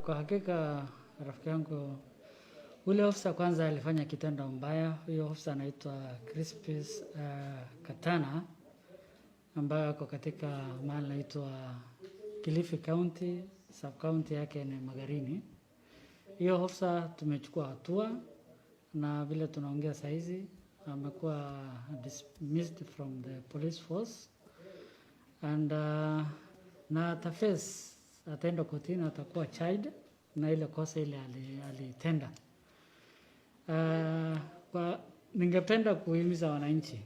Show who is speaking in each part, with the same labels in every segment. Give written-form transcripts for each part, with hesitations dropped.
Speaker 1: Kwa hakika rafiki yangu, ule ofisa kwanza alifanya kitendo mbaya. Huyo ofisa anaitwa Crispus Katana, ambaye ako katika mahali inaitwa Kilifi County, sub county yake ni Magarini. Hiyo ofisa tumechukua hatua, na vile tunaongea saizi amekuwa dismissed from the police force, and na ataenda kotini, atakuwa charged na ile kosa ile alitenda. Ningependa kuhimiza wananchi,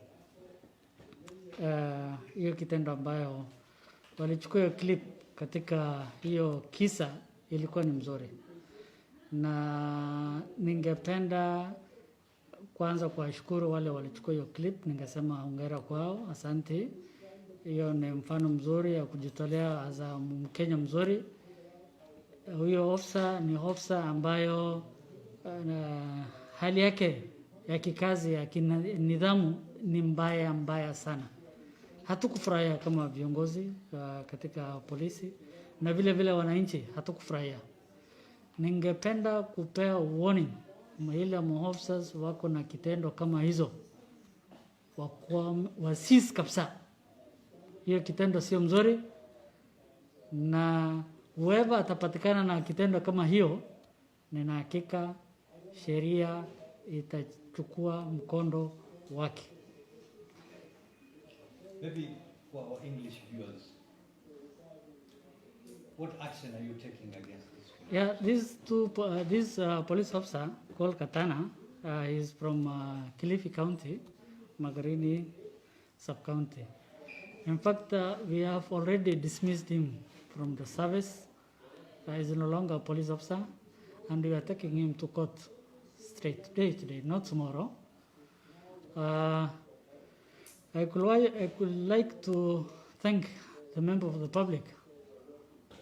Speaker 1: hiyo kitendo ambayo walichukua hiyo clip katika hiyo kisa ilikuwa ni mzuri, na ningependa kwanza kuwashukuru wale walichukua hiyo clip. Ningesema hongera kwao, asante. Hiyo ni mfano mzuri ya kujitolea as Mkenya mzuri. Huyo ofisa ni ofisa ambayo hali yake ya kikazi ya nidhamu ni mbaya sana. Hatukufurahia kama viongozi katika polisi, na vile vile wananchi hatukufurahia. Ningependa kupea warning ile maofficers wako na kitendo kama hizo, wasisi kabisa. Hiyo kitendo sio mzuri, na whoever atapatikana na kitendo kama hiyo, nina hakika sheria itachukua mkondo wake.
Speaker 2: Maybe for our English viewers, what action are you taking against this one?
Speaker 1: Yeah, this police officer called Katana, is from Kilifi County, Magarini sub-county. In fact, we have already dismissed him from the service. He is no longer a police officer, and we are taking him to court straight today, not tomorrow. I could like to thank the member of the public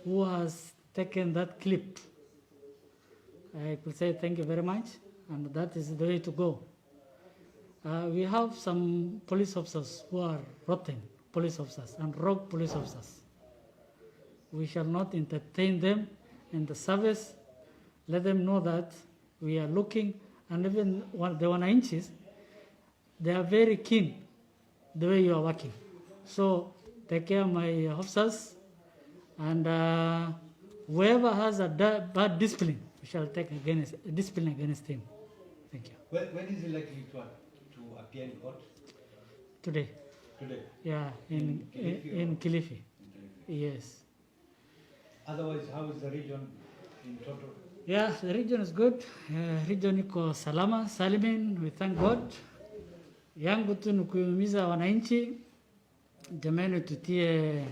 Speaker 1: who has taken that clip. I could say thank you very much, and that is the way to go. We have some police officers who are rotten police officers and rogue police officers. We shall not entertain them in the service. Let them know that we are looking, and even the wananchis, they are very keen the way you are working. So take care of my officers, and whoever has a bad discipline, we shall take discipline against him. Thank you.
Speaker 2: When is he likely to appear in court?
Speaker 1: Today.
Speaker 2: Today?
Speaker 1: Yeah, in Kilifi. Yes.
Speaker 2: Otherwise, how is the region in total?
Speaker 1: Yeah, the region is good. Region iko salama, salimin, we thank God. Yangu tu ni kuhimiza wananchi, jamani tutie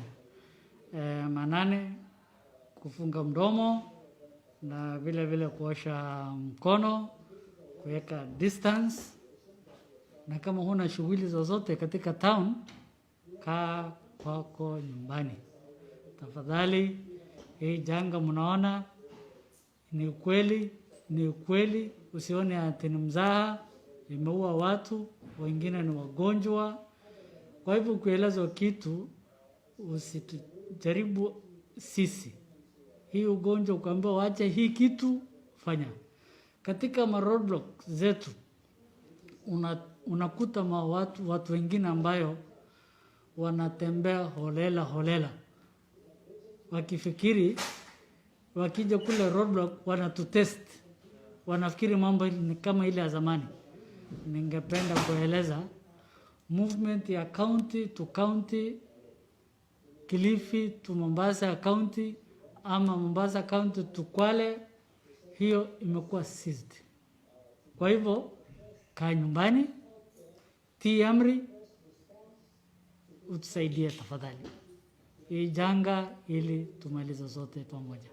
Speaker 1: manane, kufunga mdomo, na vile vile kuosha mkono, kuweka distance, na kama huna shughuli zozote katika town, kaa kwako nyumbani. Tafadhali, hii janga mnaona ni ukweli, usione ati ni mzaha, imeua watu, wengine ni wagonjwa. Kwa hivyo kueleza kitu, usitujaribu sisi. Hii ugonjwa ukaambia waache hii kitu, fanya. Katika roadblock zetu, unakuta watu wengine ambayo wanatembea holela. Wakifikiri, wakija kule roadblock, wanatutest. Wanafikiri mambo ni kama ile ya zamani. Ningependa kueleza movement ya county to county, Kilifi to Mombasa county, ama Mombasa county to Kwale, hiyo imekuwa seized. Kwa hivyo, kaa nyumbani, tii amri, utusaidie tafadhali. Hii janga ili tumalize zote pamoja.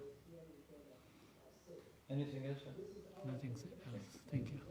Speaker 2: Anything else?
Speaker 1: Nothing else. Thank you.